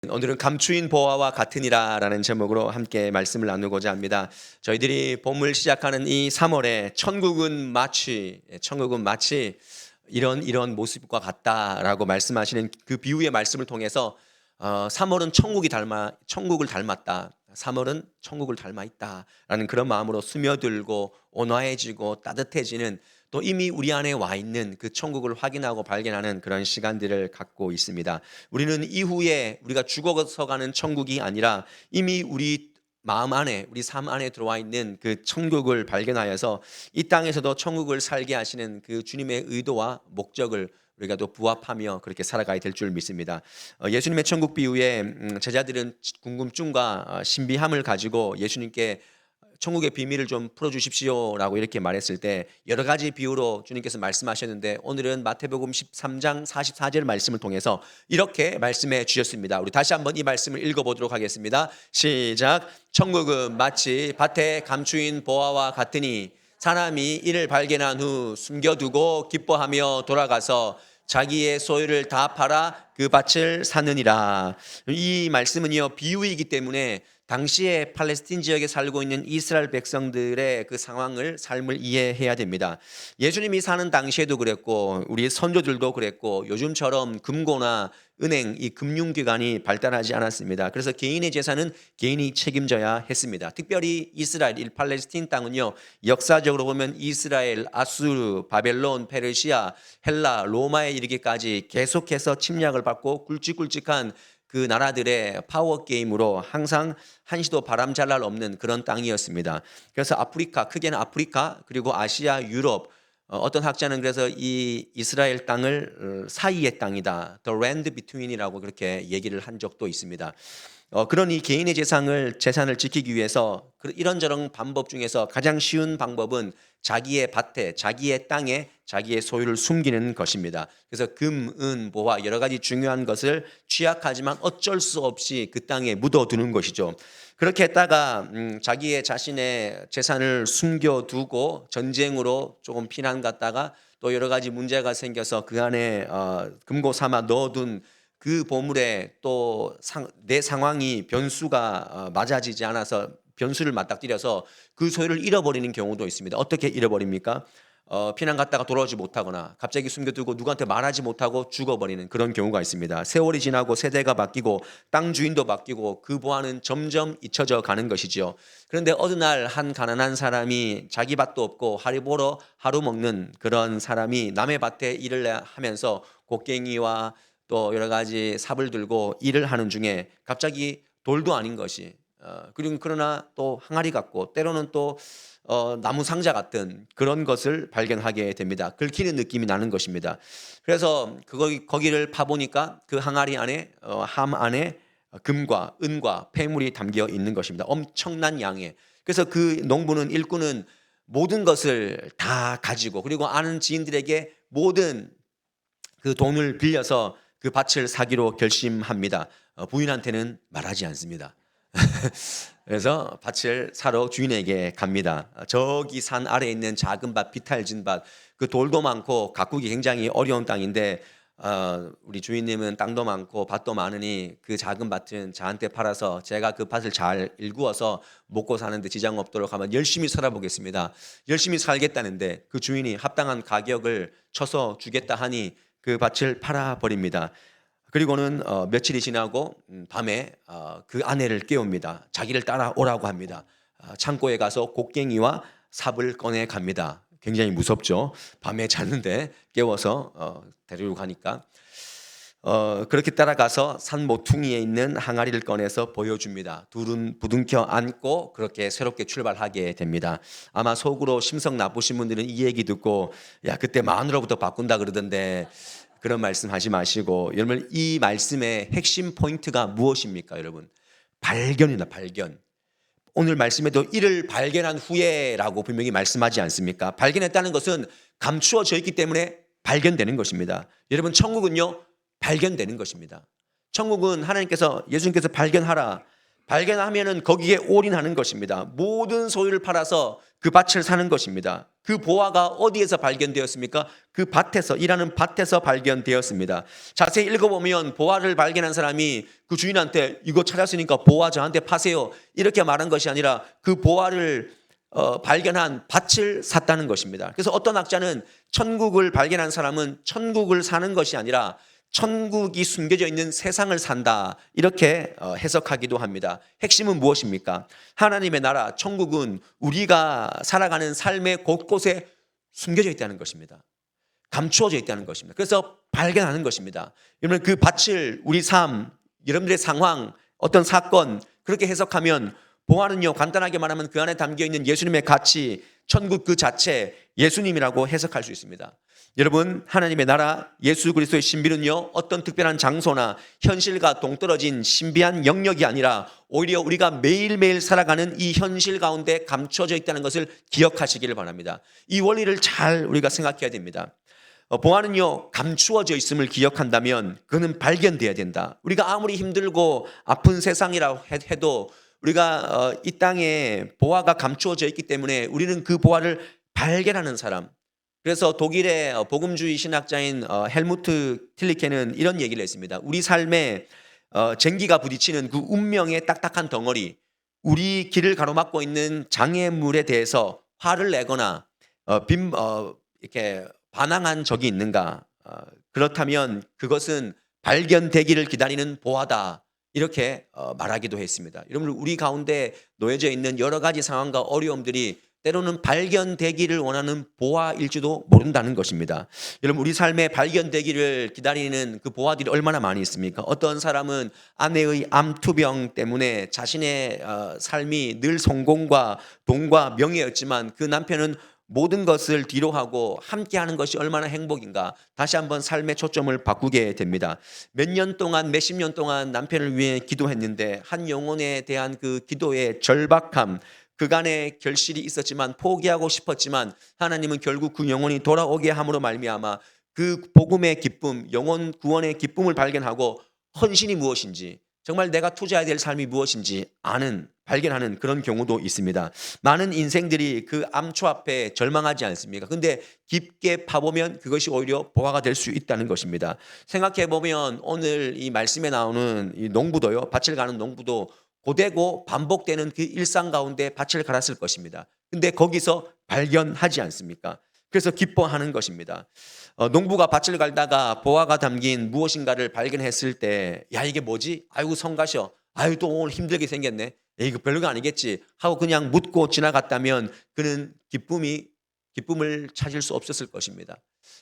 오늘은 감추인 보화와 같으니라라는 제목으로 함께 말씀을 나누고자 합니다. 저희들이 봄을 시작하는 이 3월에 천국은 마치 이런 모습과 같다라고 말씀하시는 그 비유의 말씀을 통해서 3월은 천국을 닮았다. 3월은 천국을 닮아 있다라는 그런 마음으로 스며들고 온화해지고 따뜻해지는, 또 이미 우리 안에 와 있는 그 천국을 확인하고 발견하는 그런 시간들을 갖고 있습니다. 우리는 이후에 우리가 죽어서 가는 천국이 아니라 이미 우리 마음 안에, 우리 삶 안에 들어와 있는 그 천국을 발견하여서 이 땅에서도 천국을 살게 하시는 그 주님의 의도와 목적을 우리가 또 부합하며 그렇게 살아가야 될 줄 믿습니다. 예수님의 천국 비유에 제자들은 궁금증과 신비함을 가지고 예수님께 천국의 비밀을 좀 풀어주십시오라고 이렇게 말했을 때 여러 가지 비유로 주님께서 말씀하셨는데, 오늘은 마태복음 13장 44절 말씀을 통해서 이렇게 말씀해 주셨습니다. 우리 다시 한번 이 말씀을 읽어보도록 하겠습니다. 시작. 천국은 마치 밭에 감추인 보화와 같으니 사람이 이를 발견한 후 숨겨두고 기뻐하며 돌아가서 자기의 소유를 다 팔아 그 밭을 사느니라. 이 말씀은요, 비유이기 때문에 당시에 팔레스틴 지역에 살고 있는 이스라엘 백성들의 그 상황을, 삶을 이해해야 됩니다. 예수님이 사는 당시에도 그랬고 우리 선조들도 그랬고 요즘처럼 금고나 은행, 이 금융기관이 발달하지 않았습니다. 그래서 개인의 재산은 개인이 책임져야 했습니다. 특별히 이스라엘, 이 팔레스틴 땅은요, 역사적으로 보면 이스라엘, 아수르, 바벨론, 페르시아, 헬라, 로마에 이르기까지 계속해서 침략을 받고 굵직굵직한 그 나라들의 파워 게임으로 항상 한시도 바람잘 날 없는 그런 땅이었습니다. 그래서 아프리카, 크게는 아프리카, 그리고 아시아, 유럽, 어떤 학자는 그래서 이 이스라엘 땅을 사이의 땅이다, The land between이라고 그렇게 얘기를 한 적도 있습니다. 그러니 개인의 재산을 지키기 위해서 이런저런 방법 중에서 가장 쉬운 방법은 자기의 밭에, 자기의 땅에 자기의 소유를 숨기는 것입니다. 그래서 금, 은, 보화 여러 가지 중요한 것을 취약하지만 어쩔 수 없이 그 땅에 묻어두는 것이죠. 그렇게 했다가 자기의 자신의 재산을 숨겨두고 전쟁으로 조금 피난 갔다가 또 여러 가지 문제가 생겨서 그 안에 금고 삼아 넣어둔 그 보물에 또 내 상황이 변수가 맞아지지 않아서 변수를 맞닥뜨려서 그 소유를 잃어버리는 경우도 있습니다. 어떻게 잃어버립니까? 피난 갔다가 돌아오지 못하거나 갑자기 숨겨두고 누구한테 말하지 못하고 죽어버리는 그런 경우가 있습니다. 세월이 지나고 세대가 바뀌고 땅 주인도 바뀌고 그 보안은 점점 잊혀져 가는 것이죠. 그런데 어느 날 한 가난한 사람이 자기 밭도 없고 하루 보러 하루 먹는 그런 사람이 남의 밭에 일을 하면서 곡괭이와 또 여러 가지 삽을 들고 일을 하는 중에 갑자기 돌도 아닌 것이, 그러나 또 항아리 같고 때로는 또 나무 상자 같은 그런 것을 발견하게 됩니다. 긁히는 느낌이 나는 것입니다. 그래서 거기를 파보니까 그 항아리 안에, 함 안에 금과 은과 폐물이 담겨 있는 것입니다. 엄청난 양의. 그래서 그 농부는, 일꾼은 모든 것을 다 가지고, 그리고 아는 지인들에게 모든 그 돈을 빌려서 그 밭을 사기로 결심합니다. 부인한테는 말하지 않습니다. 그래서 밭을 사러 주인에게 갑니다. 저기 산 아래에 있는 작은 밭, 비탈진 밭, 그 돌도 많고 가꾸기 굉장히 어려운 땅인데 우리 주인님은 땅도 많고 밭도 많으니 그 작은 밭은 저한테 팔아서 제가 그 밭을 잘 일구어서 먹고 사는데 지장 없도록 하면 열심히 살아보겠습니다. 열심히 살겠다는데 그 주인이 합당한 가격을 쳐서 주겠다 하니 그 밭을 팔아버립니다. 그리고는 며칠이 지나고 밤에 그 아내를 깨웁니다. 자기를 따라오라고 합니다. 창고에 가서 곡괭이와 삽을 꺼내 갑니다. 굉장히 무섭죠. 밤에 잤는데 깨워서 데리고 가니까 그렇게 따라가서 산 모퉁이에 있는 항아리를 꺼내서 보여줍니다. 둘은 부둥켜 안고 그렇게 새롭게 출발하게 됩니다. 아마 속으로 심성 나쁘신 분들은 이 얘기 듣고 야, 그때 마누라부터 바꾼다 그러던데, 그런 말씀 하지 마시고, 여러분 이 말씀의 핵심 포인트가 무엇입니까? 여러분, 발견이다, 발견. 오늘 말씀에도 이를 발견한 후에라고 분명히 말씀하지 않습니까? 발견했다는 것은 감추어져 있기 때문에 발견되는 것입니다. 여러분, 천국은요, 발견되는 것입니다. 천국은 하나님께서, 예수님께서 발견하라, 발견하면은 거기에 올인하는 것입니다. 모든 소유를 팔아서 그 밭을 사는 것입니다. 그 보화가 어디에서 발견되었습니까? 그 밭에서, 일하는 밭에서 발견되었습니다. 자세히 읽어보면 보화를 발견한 사람이 그 주인한테 이거 찾았으니까 보화 저한테 파세요, 이렇게 말한 것이 아니라 그 보화를 발견한 밭을 샀다는 것입니다. 그래서 어떤 학자는 천국을 발견한 사람은 천국을 사는 것이 아니라 천국이 숨겨져 있는 세상을 산다, 이렇게 해석하기도 합니다. 핵심은 무엇입니까? 하나님의 나라, 천국은 우리가 살아가는 삶의 곳곳에 숨겨져 있다는 것입니다. 감추어져 있다는 것입니다. 그래서 발견하는 것입니다. 여러분, 그 밭을 우리 삶, 여러분들의 상황, 어떤 사건, 그렇게 해석하면 보화는요, 간단하게 말하면 그 안에 담겨있는 예수님의 가치, 천국 그 자체, 예수님이라고 해석할 수 있습니다. 여러분, 하나님의 나라, 예수 그리스도의 신비는요, 어떤 특별한 장소나 현실과 동떨어진 신비한 영역이 아니라 오히려 우리가 매일매일 살아가는 이 현실 가운데 감춰져 있다는 것을 기억하시기를 바랍니다. 이 원리를 잘 우리가 생각해야 됩니다. 보화는요, 감추어져 있음을 기억한다면 그는 발견돼야 된다. 우리가 아무리 힘들고 아픈 세상이라 해도 우리가 이 땅에 보화가 감추어져 있기 때문에 우리는 그 보화를 발견하는 사람. 그래서 독일의 복음주의 신학자인 헬무트 틸리케는 이런 얘기를 했습니다. 우리 삶에 쟁기가 부딪히는 그 운명의 딱딱한 덩어리, 우리 길을 가로막고 있는 장애물에 대해서 화를 내거나 이렇게 반항한 적이 있는가? 그렇다면 그것은 발견되기를 기다리는 보화다, 이렇게 말하기도 했습니다. 여러분, 우리 가운데 놓여져 있는 여러 가지 상황과 어려움들이 때로는 발견되기를 원하는 보화일지도 모른다는 것입니다. 여러분, 우리 삶에 발견되기를 기다리는 그 보화들이 얼마나 많이 있습니까? 어떤 사람은 아내의 암투병 때문에 자신의 삶이 늘 성공과 돈과 명예였지만 그 남편은 모든 것을 뒤로하고 함께하는 것이 얼마나 행복인가, 다시 한번 삶의 초점을 바꾸게 됩니다. 몇 년 동안, 몇십 년 동안 남편을 위해 기도했는데 한 영혼에 대한 그 기도의 절박함, 그간의 결실이 있었지만 포기하고 싶었지만 하나님은 결국 그 영혼이 돌아오게 함으로 말미암아 그 복음의 기쁨, 영혼 구원의 기쁨을 발견하고 헌신이 무엇인지, 정말 내가 투자해야 될 삶이 무엇인지 발견하는 그런 경우도 있습니다. 많은 인생들이 그 암초 앞에 절망하지 않습니까? 근데 깊게 파보면 그것이 오히려 보화가 될 수 있다는 것입니다. 생각해 보면 오늘 이 말씀에 나오는 이 농부도요, 밭을 가는 농부도 고되고 반복되는 그 일상 가운데 밭을 갈았을 것입니다. 근데 거기서 발견하지 않습니까? 그래서 기뻐하는 것입니다. 농부가 밭을 갈다가 보화가 담긴 무엇인가를 발견했을 때, 야, 이게 뭐지? 아이고, 성가셔. 아유, 또 오늘 힘들게 생겼네. 이거 별거 아니겠지 하고 그냥 묻고 지나갔다면 그는 기쁨을 찾을 수 없었을 것입니다.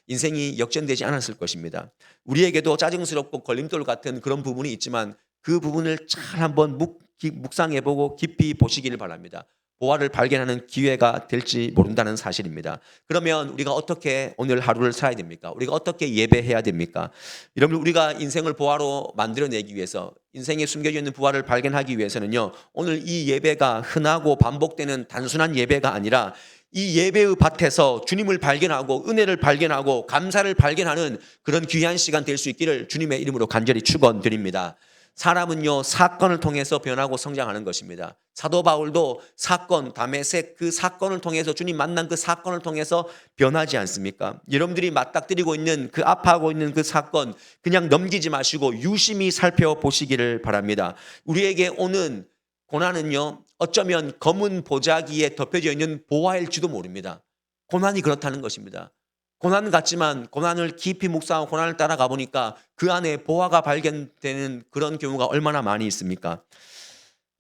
인생이 역전되지 않았을 것입니다. 우리에게도 짜증스럽고 걸림돌 같은 그런 부분이 있지만 그 부분을 잘 한번 묵상해보고 깊이 보시기를 바랍니다. 보화를 발견하는 기회가 될지 모른다는 사실입니다. 그러면 우리가 어떻게 오늘 하루를 살아야 됩니까? 우리가 어떻게 예배해야 됩니까? 여러분, 우리가 인생을 보화로 만들어내기 위해서, 인생에 숨겨져 있는 보화를 발견하기 위해서는요, 오늘 이 예배가 흔하고 반복되는 단순한 예배가 아니라 이 예배의 밭에서 주님을 발견하고 은혜를 발견하고 감사를 발견하는 그런 귀한 시간 될 수 있기를 주님의 이름으로 간절히 축원드립니다. 사람은요, 사건을 통해서 변하고 성장하는 것입니다. 사도 바울도 사건, 다메섹 그 사건을 통해서, 주님 만난 그 사건을 통해서 변하지 않습니까? 여러분들이 맞닥뜨리고 있는 그 아파하고 있는 그 사건 그냥 넘기지 마시고 유심히 살펴보시기를 바랍니다. 우리에게 오는 고난은요, 어쩌면 검은 보자기에 덮여져 있는 보화일지도 모릅니다. 고난이 그렇다는 것입니다. 고난 같지만 고난을 깊이 묵상하고 고난을 따라가 보니까 그 안에 보화가 발견되는 그런 경우가 얼마나 많이 있습니까?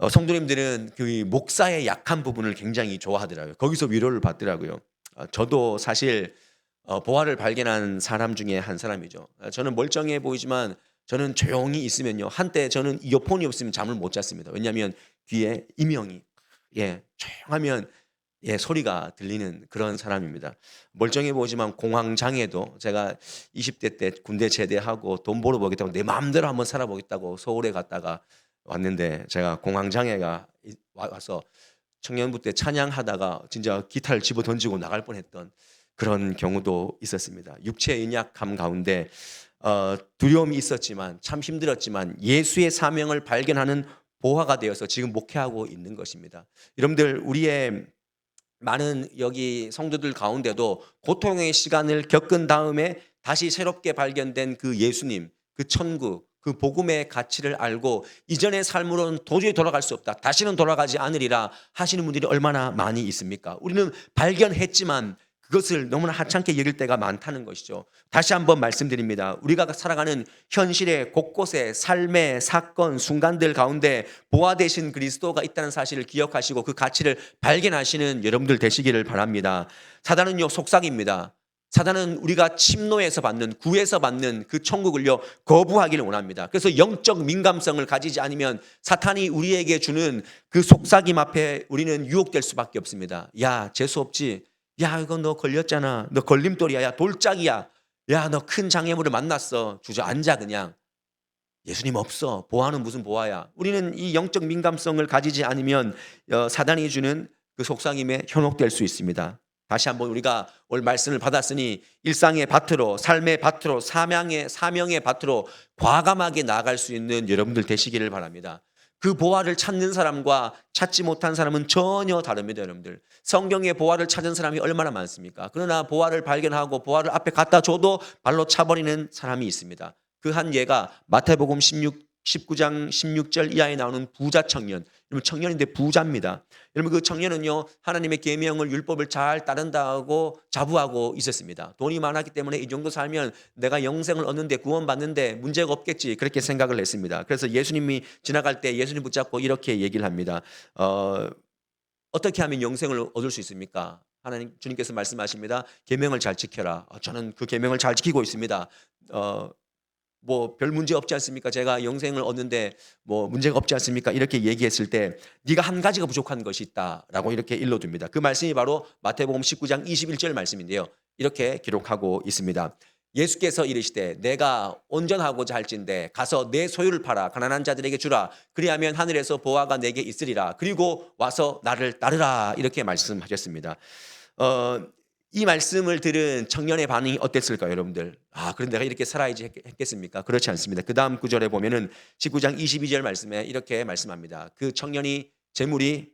성도님들은 그 목사의 약한 부분을 굉장히 좋아하더라고요. 거기서 위로를 받더라고요. 저도 사실 보화를 발견한 사람 중에 한 사람이죠. 저는 멀쩡해 보이지만 저는 조용히 있으면요, 한때 저는 이어폰이 없으면 잠을 못 잤습니다. 왜냐하면 귀에 이명이, 조용하면 소리가 들리는 그런 사람입니다. 멀쩡해 보이지만 공황장애도, 제가 20대 때 군대 제대하고 돈 벌어보겠다고 내 마음대로 한번 살아보겠다고 서울에 갔다가 왔는데, 제가 공황장애가 와서 청년부 때 찬양하다가 진짜 기타를 집어 던지고 나갈 뻔했던 그런 경우도 있었습니다. 육체의 연약함 가운데 두려움이 있었지만, 참 힘들었지만 예수의 사명을 발견하는 보화가 되어서 지금 목회하고 있는 것입니다. 여러분들, 우리의 많은 여기 성도들 가운데도 고통의 시간을 겪은 다음에 다시 새롭게 발견된 그 예수님, 그 천국, 그 복음의 가치를 알고 이전의 삶으로는 도저히 돌아갈 수 없다. 다시는 돌아가지 않으리라 하시는 분들이 얼마나 많이 있습니까? 우리는 발견했지만 그것을 너무나 하찮게 여길 때가 많다는 것이죠. 다시 한번 말씀드립니다. 우리가 살아가는 현실의 곳곳에 삶의 사건, 순간들 가운데 보아 되신 그리스도가 있다는 사실을 기억하시고 그 가치를 발견하시는 여러분들 되시기를 바랍니다. 사단은요, 속삭입니다. 사단은 우리가 침노에서 받는, 구에서 받는 그 천국을요, 거부하기를 원합니다. 그래서 영적 민감성을 가지지 않으면 사탄이 우리에게 주는 그 속삭임 앞에 우리는 유혹될 수밖에 없습니다. 야, 재수 없지? 야, 이거 너 걸렸잖아. 너 걸림돌이야. 야, 돌짝이야. 야, 너 큰 장애물을 만났어. 주저앉아 그냥. 예수님 없어. 보아는 무슨 보아야. 우리는 이 영적 민감성을 가지지 않으면 사단이 주는 그 속삭임에 현혹될 수 있습니다. 다시 한번 우리가 오늘 말씀을 받았으니 일상의 밭으로, 삶의 밭으로, 사명의 밭으로 과감하게 나아갈 수 있는 여러분들 되시기를 바랍니다. 그 보아를 찾는 사람과 찾지 못한 사람은 전혀 다릅니다, 여러분들. 성경의 보아를 찾은 사람이 얼마나 많습니까? 그러나 보아를 발견하고 보아를 앞에 갖다 줘도 발로 차버리는 사람이 있습니다. 그 한 예가 마태복음 19장 16절 이하에 나오는 부자 청년. 여러분, 청년인데 부자입니다. 여러분, 그 청년은요, 하나님의 계명을, 율법을 잘 따른다고 자부하고 있었습니다. 돈이 많았기 때문에 이 정도 살면 내가 영생을 얻는데, 구원받는데 문제가 없겠지, 그렇게 생각을 했습니다. 그래서 예수님이 지나갈 때 예수님 붙잡고 이렇게 얘기를 합니다. 어떻게 하면 영생을 얻을 수 있습니까? 하나님, 주님께서 말씀하십니다. 계명을 잘 지켜라. 저는 그 계명을 잘 지키고 있습니다. 뭐 별 문제 없지 않습니까? 제가 영생을 얻는데 뭐 문제가 없지 않습니까? 이렇게 얘기했을 때 네가 한 가지가 부족한 것이 있다라고 이렇게 일러둡니다. 그 말씀이 바로 마태복음 19장 21절 말씀인데요. 이렇게 기록하고 있습니다. 예수께서 이르시되 내가 온전하고자 할진대 가서 내 소유를 팔아 가난한 자들에게 주라. 그리하면 하늘에서 보화가 내게 있으리라. 그리고 와서 나를 따르라. 이렇게 말씀하셨습니다. 이 말씀을 들은 청년의 반응이 어땠을까요, 여러분들? 그럼 내가 이렇게 살아야지 했겠습니까? 그렇지 않습니다. 그 다음 구절에 보면은 19장 22절 말씀에 이렇게 말씀합니다. 그 청년이 재물이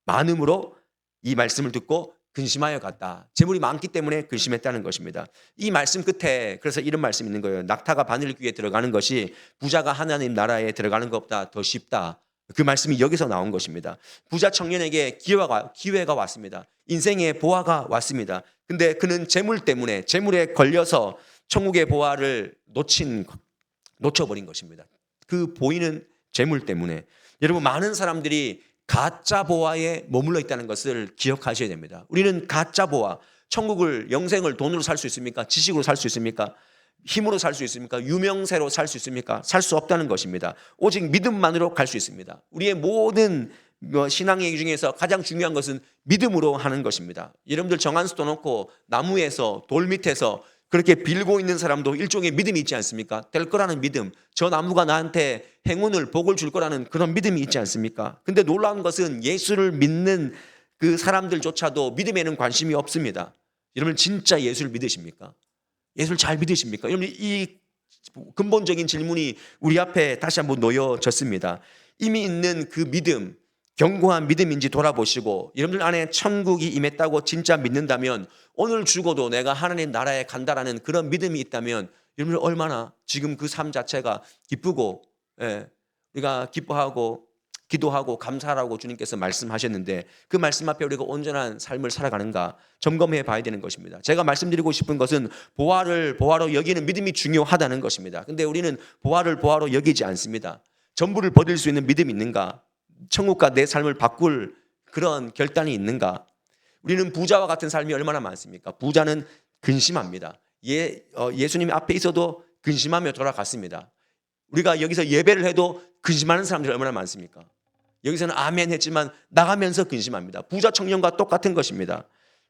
많음으로 이 말씀을 듣고 근심하여 갔다. 재물이 많기 때문에 근심했다는 것입니다. 이 말씀 끝에 그래서 이런 말씀이 있는 거예요. 낙타가 바늘 귀에 들어가는 것이 부자가 하나님 나라에 들어가는 것보다 더 쉽다. 그 말씀이 여기서 나온 것입니다. 부자 청년에게 기회가 왔습니다. 인생의 보화가 왔습니다. 근데 그는 재물 때문에, 재물에 걸려서 천국의 보화를 놓쳐버린 것입니다. 그 보이는 재물 때문에. 여러분, 많은 사람들이 가짜 보화에 머물러 있다는 것을 기억하셔야 됩니다. 우리는 가짜 보화, 천국을, 영생을 돈으로 살 수 있습니까? 지식으로 살 수 있습니까? 힘으로 살 수 있습니까? 유명세로 살 수 있습니까? 살 수 없다는 것입니다. 오직 믿음만으로 갈 수 있습니다. 우리의 모든 신앙의 얘기 중에서 가장 중요한 것은 믿음으로 하는 것입니다. 여러분들 정한수도 놓고 나무에서, 돌 밑에서 그렇게 빌고 있는 사람도 일종의 믿음이 있지 않습니까? 될 거라는 믿음, 저 나무가 나한테 행운을, 복을 줄 거라는 그런 믿음이 있지 않습니까? 근데 놀라운 것은 예수를 믿는 그 사람들조차도 믿음에는 관심이 없습니다. 여러분, 진짜 예수를 믿으십니까? 예수를 잘 믿으십니까? 여러분, 이 근본적인 질문이 우리 앞에 다시 한번 놓여졌습니다. 이미 있는 그 믿음, 견고한 믿음인지 돌아보시고 여러분들 안에 천국이 임했다고 진짜 믿는다면, 오늘 죽어도 내가 하나님 나라에 간다라는 그런 믿음이 있다면 여러분들 얼마나 지금 그 삶 자체가 기쁘고, 우리가 기뻐하고 기도하고 감사하라고 주님께서 말씀하셨는데 그 말씀 앞에 우리가 온전한 삶을 살아가는가 점검해 봐야 되는 것입니다. 제가 말씀드리고 싶은 것은 보화를 보화로 여기는 믿음이 중요하다는 것입니다. 근데 우리는 보화를 보화로 여기지 않습니다. 전부를 버릴 수 있는 믿음이 있는가? 천국과 내 삶을 바꿀 그런 결단이 있는가? 우리는 부자와 같은 삶이 얼마나 많습니까? 부자는 근심합니다. 예수님 앞에 있어도 근심하며 돌아갔습니다. 우리가 여기서 예배를 해도 근심하는 사람들이 얼마나 많습니까? 여기서는 아멘 했지만 나가면서 근심합니다. 부자 청년과 똑같은 것입니다.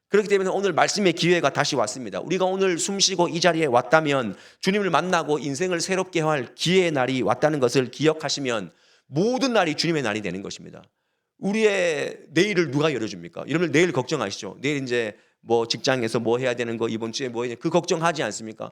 그렇기 때문에 오늘 말씀의 기회가 다시 왔습니다. 우리가 오늘 숨쉬고 이 자리에 왔다면, 주님을 만나고 인생을 새롭게 할 기회의 날이 왔다는 것을 기억하시면 모든 날이 주님의 날이 되는 것입니다. 우리의 내일을 누가 열어줍니까? 여러분, 내일 걱정하시죠? 내일 이제 뭐 직장에서 뭐 해야 되는 거, 이번 주에 뭐 해야 되는 거, 그 걱정하지 않습니까?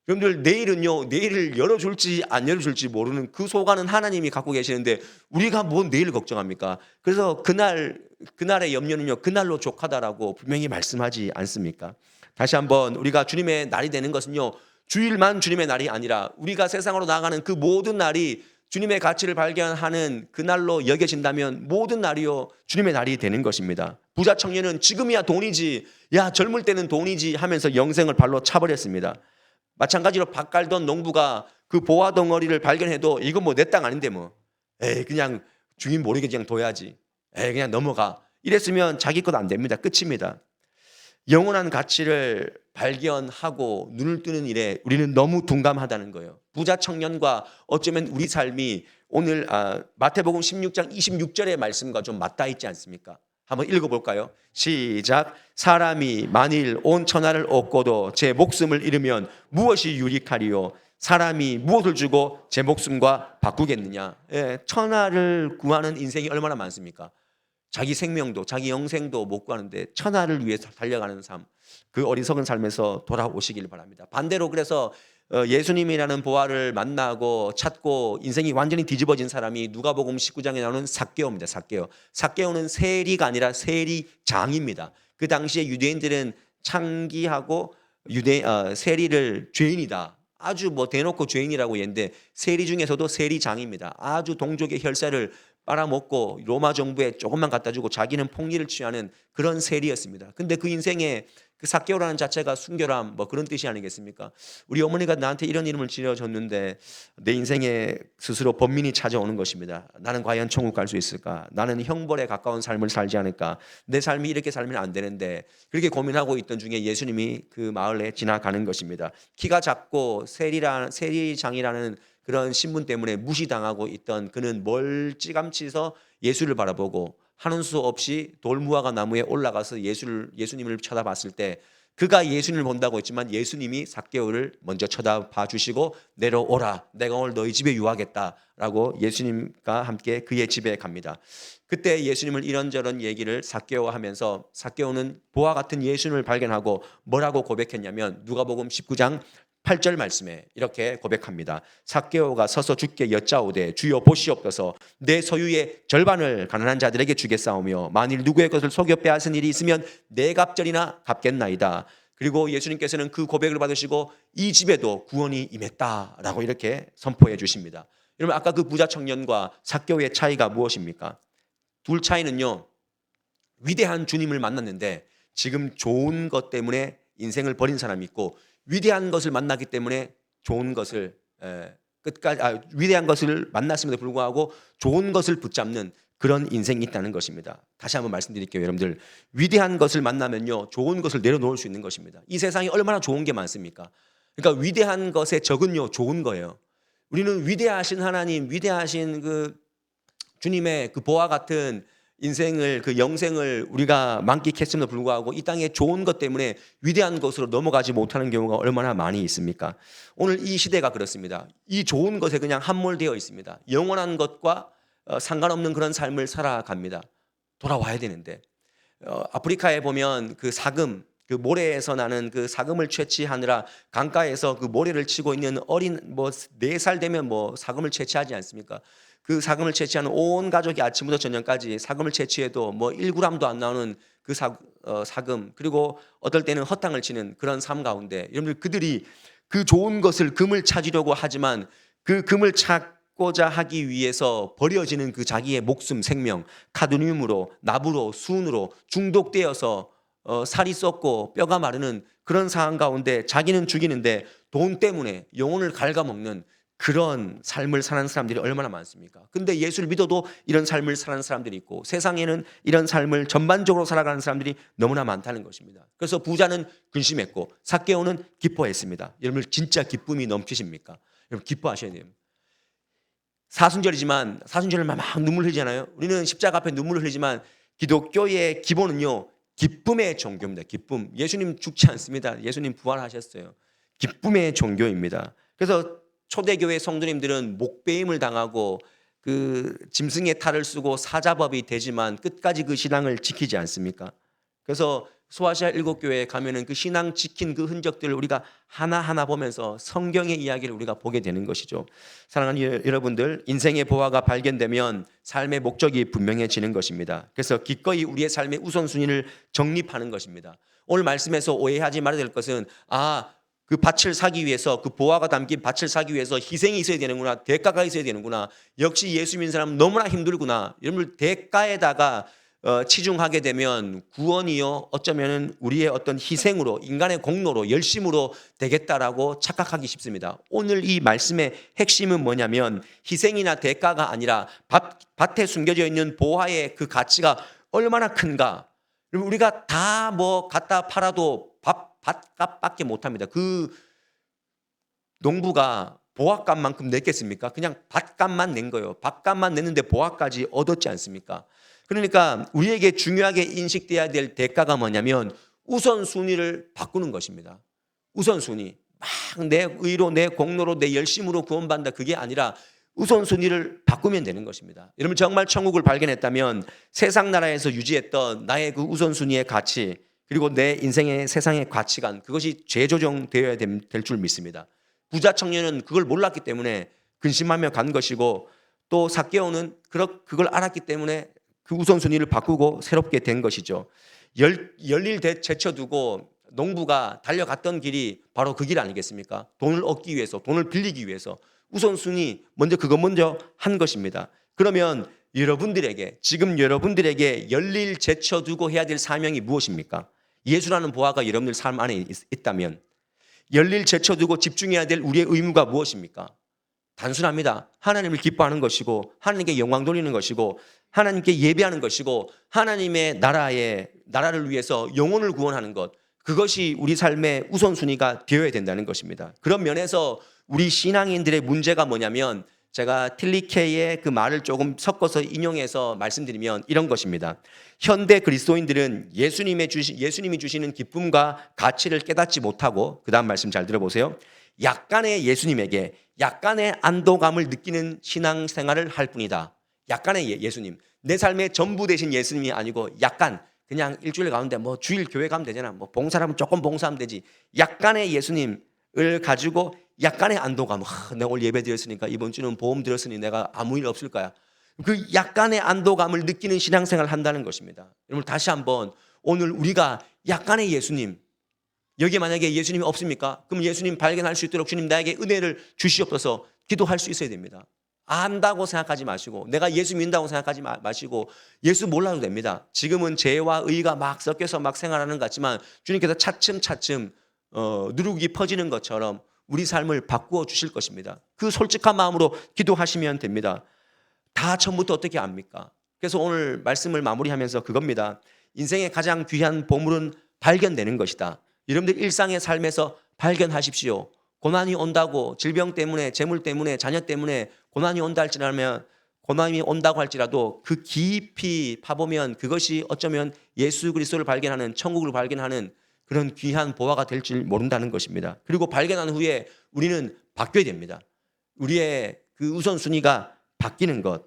여러분들 내일은요, 내일을 열어줄지 안 열어줄지 모르는 그 소관은 하나님이 갖고 계시는데 우리가 뭔 내일을 걱정합니까? 그래서 그날의 염려는요, 그날로 족하다라고 분명히 말씀하지 않습니까? 다시 한번 우리가 주님의 날이 되는 것은요, 주일만 주님의 날이 아니라 우리가 세상으로 나아가는 그 모든 날이 주님의 가치를 발견하는 그날로 여겨진다면 모든 날이요 주님의 날이 되는 것입니다. 부자 청년은 지금이야 돈이지, 야 젊을 때는 돈이지 하면서 영생을 발로 차버렸습니다. 마찬가지로 밭 갈던 농부가 그 보화 덩어리를 발견해도 이건 뭐 내 땅 아닌데 뭐, 에이 그냥 주인 모르게 그냥 둬야지, 에이 그냥 넘어가, 이랬으면 자기 것 안 됩니다. 끝입니다. 영원한 가치를 발견하고 눈을 뜨는 일에 우리는 너무 둔감하다는 거예요. 부자 청년과 어쩌면 우리 삶이 오늘 마태복음 16장 26절의 말씀과 좀 맞닿아 있지 않습니까? 한번 읽어볼까요? 시작. 사람이 만일 온 천하를 얻고도 제 목숨을 잃으면 무엇이 유익하리요? 사람이 무엇을 주고 제 목숨과 바꾸겠느냐? 예, 천하를 구하는 인생이 얼마나 많습니까? 자기 생명도 자기 영생도 못 구하는데 천하를 위해서 달려가는 삶, 그 어리석은 삶에서 돌아오시길 바랍니다. 반대로 그래서 예수님이라는 보화를 만나고 찾고 인생이 완전히 뒤집어진 사람이 누가복음 19장에 나오는 삭개오입니다. 삭개오는 세리가 아니라 세리장입니다. 그 당시에 유대인들은 창기하고 세리를 죄인이다, 아주 뭐 대놓고 죄인이라고 했는데 세리 중에서도 세리장입니다. 아주 동족의 혈세를 빨아먹고 로마 정부에 조금만 갖다 주고 자기는 폭리를 취하는 그런 세리였습니다. 근데 그 인생에 그 삭개오라는 자체가 순결함 뭐 그런 뜻이 아니겠습니까? 우리 어머니가 나한테 이런 이름을 지어줬는데 내 인생에 스스로 번민이 찾아오는 것입니다. 나는 과연 천국 갈 수 있을까? 나는 형벌에 가까운 삶을 살지 않을까? 내 삶이 이렇게 살면 안 되는데, 그렇게 고민하고 있던 중에 예수님이 그 마을에 지나가는 것입니다. 키가 작고 세리장이라는 그런 신분 때문에 무시당하고 있던 그는 멀찌감치서 예수를 바라보고 하는 수 없이 돌무화과 나무에 올라가서 예수님을 쳐다봤을 때 그가 예수님을 본다고 했지만 예수님이 삭개오를 먼저 쳐다봐 주시고 내려오라, 내가 오늘 너희 집에 유하겠다라고 예수님과 함께 그의 집에 갑니다. 그때 예수님을 이런저런 얘기를 삭개오와 하면서 삭개오는 보화 같은 예수님을 발견하고 뭐라고 고백했냐면 누가복음 19장 8절 말씀에 이렇게 고백합니다. 삭개오가 서서 주께 여짜오되 주여 보시옵소서, 내 소유의 절반을 가난한 자들에게 주겠사오며 만일 누구의 것을 속여 빼앗은 일이 있으면 네 갑절이나 갚겠나이다. 그리고 예수님께서는 그 고백을 받으시고 이 집에도 구원이 임했다라고 이렇게 선포해 주십니다. 여러분, 아까 그 부자 청년과 삭개오의 차이가 무엇입니까? 둘 차이는요, 위대한 주님을 만났는데 지금 좋은 것 때문에 인생을 버린 사람이 있고, 위대한 것을 만났기 때문에 좋은 것을 위대한 것을 만났음에도 불구하고 좋은 것을 붙잡는 그런 인생이 있다는 것입니다. 다시 한번 말씀드릴게요. 여러분들, 위대한 것을 만나면요 좋은 것을 내려놓을 수 있는 것입니다. 이 세상에 얼마나 좋은 게 많습니까? 그러니까 위대한 것의 적은요 좋은 거예요. 우리는 위대하신 하나님, 위대하신 그 주님의 그 보화 같은 인생을, 그 영생을 우리가 만끽했음에도 불구하고 이 땅에 좋은 것 때문에 위대한 것으로 넘어가지 못하는 경우가 얼마나 많이 있습니까? 오늘 이 시대가 그렇습니다. 이 좋은 것에 그냥 함몰되어 있습니다. 영원한 것과 상관없는 그런 삶을 살아갑니다. 돌아와야 되는데 아프리카에 보면 그 사금, 그 모래에서 나는 그 사금을 채취하느라 강가에서 그 모래를 치고 있는 어린 뭐 4살 되면 뭐 사금을 채취하지 않습니까? 그 사금을 채취하는 온 가족이 아침부터 저녁까지 사금을 채취해도 뭐 1g도 안 나오는 그 사금, 그리고 어떨 때는 허탕을 치는 그런 삶 가운데 여러분들, 그들이 그 좋은 것을 금을 찾으려고 하지만 그 금을 찾고자 하기 위해서 버려지는 그 자기의 목숨, 생명, 카드뮴으로, 납으로, 수은으로 중독되어서 살이 썩고 뼈가 마르는 그런 상황 가운데 자기는 죽이는데 돈 때문에 영혼을 갉아먹는 그런 삶을 사는 사람들이 얼마나 많습니까? 근데 예수를 믿어도 이런 삶을 사는 사람들이 있고 세상에는 이런 삶을 전반적으로 살아가는 사람들이 너무나 많다는 것입니다. 그래서 부자는 근심했고 삭개오는 기뻐했습니다. 여러분, 진짜 기쁨이 넘치십니까? 여러분, 기뻐하셔야 돼요. 사순절을 막 눈물 흘리잖아요. 우리는 십자가 앞에 눈물을 흘리지만 기독교의 기본은요 기쁨의 종교입니다. 기쁨. 예수님 죽지 않습니다. 예수님 부활하셨어요. 기쁨의 종교입니다. 그래서 초대교회 성도님들은 목배임을 당하고 그 짐승의 탈을 쓰고 사자법이 되지만 끝까지 그 신앙을 지키지 않습니까? 그래서 소아시아 7교회에 가면은 그 신앙 지킨 그 흔적들을 우리가 하나하나 보면서 성경의 이야기를 우리가 보게 되는 것이죠. 사랑하는 여러분들, 인생의 보화가 발견되면 삶의 목적이 분명해지는 것입니다. 그래서 기꺼이 우리의 삶의 우선순위를 정립하는 것입니다. 오늘 말씀에서 오해하지 말아야 될 것은 그 밭을 사기 위해서, 그 보화가 담긴 밭을 사기 위해서 희생이 있어야 되는구나, 대가가 있어야 되는구나, 역시 예수 믿는 사람은 너무나 힘들구나, 여러분 대가에다가 치중하게 되면 구원이요 어쩌면은 우리의 어떤 희생으로, 인간의 공로로, 열심으로 되겠다라고 착각하기 쉽습니다. 오늘 이 말씀의 핵심은 뭐냐면 희생이나 대가가 아니라 밭에 숨겨져 있는 보화의 그 가치가 얼마나 큰가. 우리가 다 뭐 갖다 팔아도 밭값밖에 못합니다. 그 농부가 보화값만큼 냈겠습니까? 그냥 밭값만 낸 거예요. 밭값만 냈는데 보화까지 얻었지 않습니까? 그러니까 우리에게 중요하게 인식돼야 될 대가가 뭐냐면 우선순위를 바꾸는 것입니다. 우선순위. 막 내 의로, 내 공로로, 내 열심으로 구원받는다, 그게 아니라 우선순위를 바꾸면 되는 것입니다. 여러분 정말 천국을 발견했다면 세상 나라에서 유지했던 나의 그 우선순위의 가치, 그리고 내 인생의 세상의 가치관, 그것이 재조정되어야 될 줄 믿습니다. 부자 청년은 그걸 몰랐기 때문에 근심하며 간 것이고, 또 삭개오는 그걸 알았기 때문에 그 우선순위를 바꾸고 새롭게 된 것이죠. 열일 제쳐두고 농부가 달려갔던 길이 바로 그 길 아니겠습니까? 돈을 얻기 위해서, 돈을 빌리기 위해서 우선순위 그거 먼저 한 것입니다. 그러면 지금 여러분들에게 열일 제쳐두고 해야 될 사명이 무엇입니까? 예수라는 보화가 여러분들 삶 안에 있다면 열일 제쳐두고 집중해야 될 우리의 의무가 무엇입니까? 단순합니다. 하나님을 기뻐하는 것이고, 하나님께 영광 돌리는 것이고, 하나님께 예배하는 것이고, 하나님의 나라를 위해서 영혼을 구원하는 것, 그것이 우리 삶의 우선순위가 되어야 된다는 것입니다. 그런 면에서 우리 신앙인들의 문제가 뭐냐면, 제가 틸리케의 그 말을 조금 섞어서 인용해서 말씀드리면 이런 것입니다. 현대 그리스도인들은 예수님이 주시는 기쁨과 가치를 깨닫지 못하고, 그 다음 말씀 잘 들어보세요. 약간의 예수님에게 약간의 안도감을 느끼는 신앙생활을 할 뿐이다. 약간의 예수님, 내 삶의 전부 되신 예수님이 아니고 약간, 그냥 일주일 가운데 뭐 주일 교회 가면 되잖아, 뭐 봉사하면 조금 봉사하면 되지. 약간의 예수님을 가지고 약간의 안도감, 내가 오늘 예배 드렸으니까 이번 주는 보험 드렸으니 내가 아무 일 없을 거야, 그 약간의 안도감을 느끼는 신앙생활을 한다는 것입니다. 여러분 다시 한번, 오늘 우리가 약간의 예수님, 여기에 만약에 예수님이 없습니까? 그럼 예수님 발견할 수 있도록 주님 나에게 은혜를 주시옵소서 기도할 수 있어야 됩니다. 안다고 생각하지 마시고, 내가 예수 믿는다고 생각하지 마시고, 예수 몰라도 됩니다. 지금은 죄와 의가 막 섞여서 막 생활하는 것 같지만 주님께서 차츰차츰 누룩이 퍼지는 것처럼 우리 삶을 바꾸어 주실 것입니다. 그 솔직한 마음으로 기도하시면 됩니다. 다 처음부터 어떻게 압니까? 그래서 오늘 말씀을 마무리하면서 그겁니다. 인생의 가장 귀한 보물은 발견되는 것이다. 여러분들 일상의 삶에서 발견하십시오. 고난이 온다고, 질병 때문에, 재물 때문에, 자녀 때문에 고난이 온다고 할지라도 그 깊이 파보면 그것이 어쩌면 예수 그리스도를 발견하는, 천국을 발견하는 그런 귀한 보화가 될 줄 모른다는 것입니다. 그리고 발견한 후에 우리는 바뀌어야 됩니다. 우리의 그 우선순위가 바뀌는 것,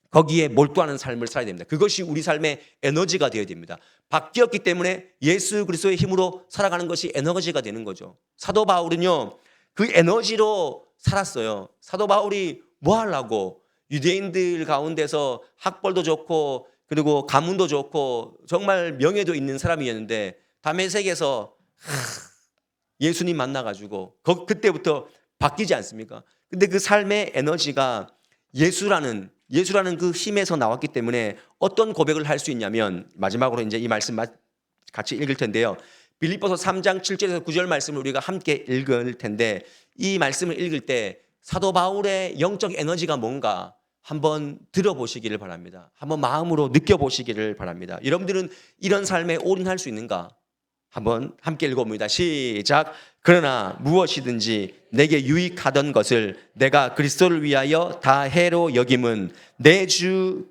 거기에 몰두하는 삶을 살아야 됩니다. 그것이 우리 삶의 에너지가 되어야 됩니다. 바뀌었기 때문에 예수 그리스도의 힘으로 살아가는 것이 에너지가 되는 거죠. 사도 바울은요, 그 에너지로 살았어요. 사도 바울이 뭐 하려고, 유대인들 가운데서 학벌도 좋고 그리고 가문도 좋고 정말 명예도 있는 사람이었는데 다메섹에서 예수님 만나가지고 그때부터 바뀌지 않습니까? 근데 그 삶의 에너지가 예수라는 그 힘에서 나왔기 때문에 어떤 고백을 할 수 있냐면, 마지막으로 이제 이 말씀 같이 읽을 텐데요. 빌립보서 3장 7절에서 9절 말씀을 우리가 함께 읽을 텐데, 이 말씀을 읽을 때 사도 바울의 영적 에너지가 뭔가 한번 들어보시기를 바랍니다. 한번 마음으로 느껴보시기를 바랍니다. 여러분들은 이런 삶에 올인할 수 있는가? 한번 함께 읽어봅니다. 시작. 그러나 무엇이든지 내게 유익하던 것을 내가 그리스도를 위하여 다 해로 여김은 내 주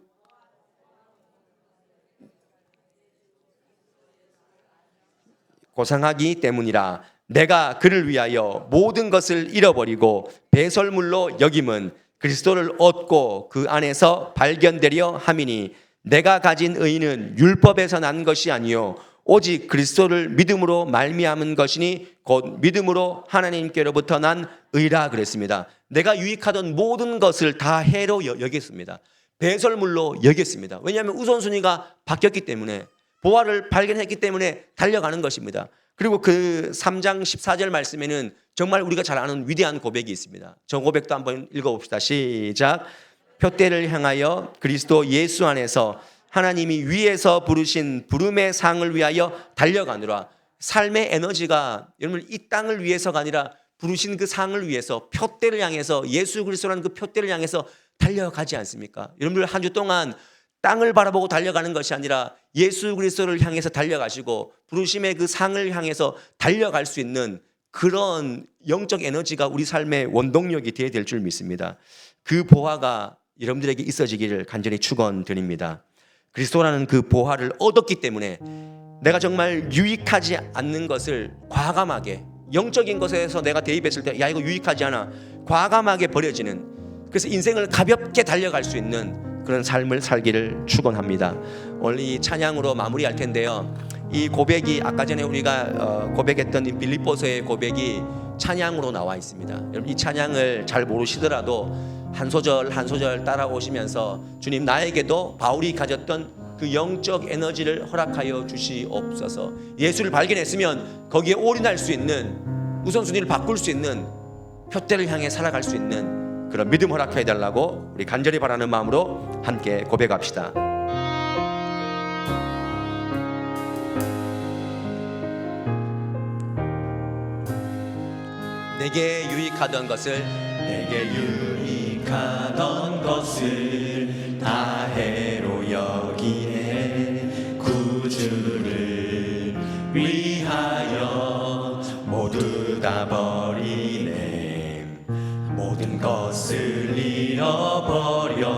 고상하기 때문이라. 내가 그를 위하여 모든 것을 잃어버리고 배설물로 여김은 그리스도를 얻고 그 안에서 발견되려 함이니 내가 가진 의는 율법에서 난 것이 아니요 오직 그리스도를 믿음으로 말미암은 것이니 곧 믿음으로 하나님께로부터 난 의라 그랬습니다. 내가 유익하던 모든 것을 다 해로 여겼습니다. 배설물로 여겼습니다. 왜냐하면 우선순위가 바뀌었기 때문에, 보화를 발견했기 때문에 달려가는 것입니다. 그리고 그 3장 14절 말씀에는 정말 우리가 잘 아는 위대한 고백이 있습니다. 저 고백도 한번 읽어봅시다. 시작. 표대를 향하여 그리스도 예수 안에서 하나님이 위에서 부르신 부름의 상을 위하여 달려가느라. 삶의 에너지가 여러분 이 땅을 위해서가 아니라 부르신 그 상을 위해서, 표대를 향해서, 예수 그리스도라는 그 표대를 향해서 달려가지 않습니까? 여러분들 한 주 동안 땅을 바라보고 달려가는 것이 아니라 예수 그리스도를 향해서 달려가시고 부르심의 그 상을 향해서 달려갈 수 있는 그런 영적 에너지가 우리 삶의 원동력이 되어야 될 줄 믿습니다. 그 보화가 여러분들에게 있어지기를 간절히 축원드립니다. 그리스도라는 그 보화를 얻었기 때문에 내가 정말 유익하지 않는 것을 과감하게, 영적인 것에서 내가 대입했을 때 야 이거 유익하지 않아, 과감하게 버려지는, 그래서 인생을 가볍게 달려갈 수 있는 그런 삶을 살기를 축원합니다. 오늘 이 찬양으로 마무리할 텐데요, 이 고백이 아까 전에 우리가 고백했던 이 빌립보서의 고백이 찬양으로 나와 있습니다. 여러분 이 찬양을 잘 모르시더라도 한 소절 한 소절 따라오시면서 주님 나에게도 바울이 가졌던 그 영적 에너지를 허락하여 주시옵소서. 예수를 발견했으면 거기에 올인할 수 있는, 우선순위를 바꿀 수 있는, 표대를 향해 살아갈 수 있는 그런 믿음 허락해 달라고 우리 간절히 바라는 마음으로 함께 고백합시다. 내게 유익하던 것을 다 해로 여기네. 구주를 위하여 모두 다 버리네. 모든 것을 잃어버려도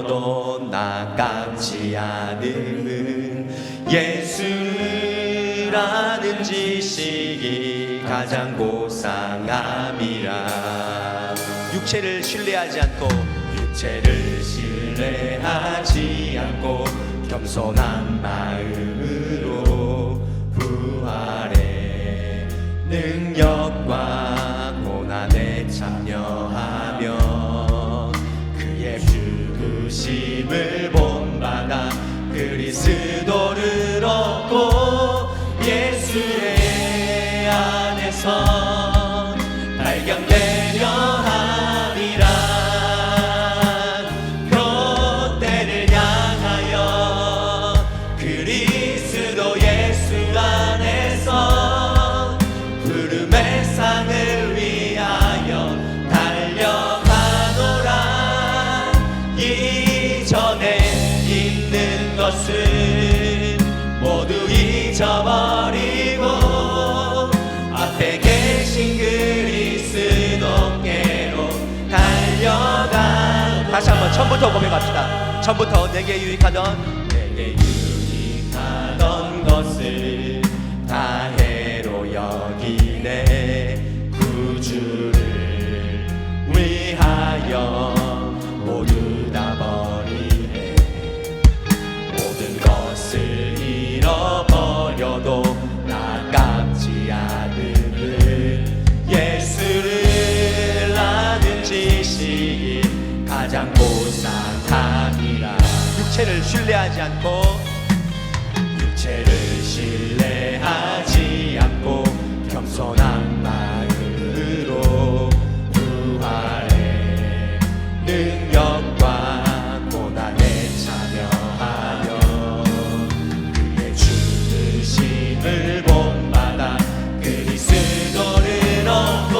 나 깎지 않음은 예수를 아는 지식이 가장 고상함이라. 육체를 신뢰하지 않고 겸손한 마음으로 부활의 능력과 고난에 참여하며 그의 죽으심을 본받아 그리스도를 얻고 예수의 안에서 발견되려 함이라. 표대를 향하여 그리스도 예수 안에서 부름의 상을 위하여 달려가노라. 이전에 있는 것은 모두 잊어버리고 앞에 계신 그리스도께로 달려가. 다시 한번 처음부터 고백합시다. 처음부터 내게 유익하던 것을 다 해로 여기네. 구주를 위하여 모두 다 버리네. 모든 것을 잃어버려도 나 깎지 않음은 예수를 아는 지식이 가장 고상함이라. 육체를 신뢰하지 않고 겸손한 마음으로 부활의 능력과 고난에 참여하여 그의 죽으심을 본받아 그리스도를 얻고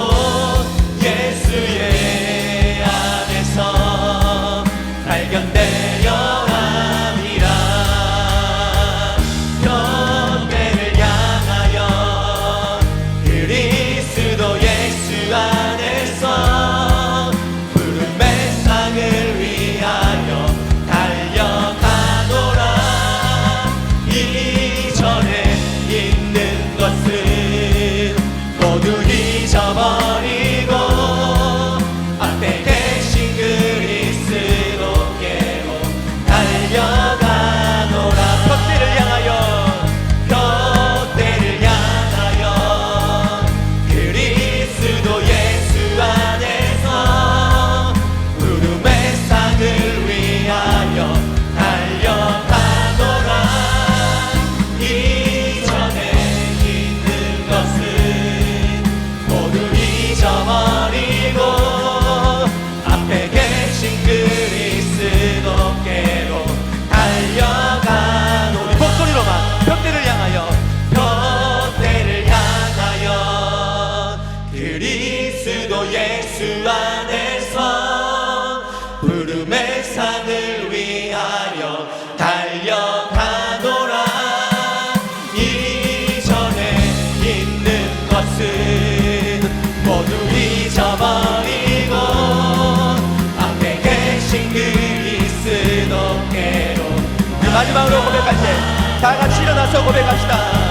예수의 안에서 발견되려 함이라. 표대를 마음으로 고백할 때 다 같이 일어나서 고백합시다.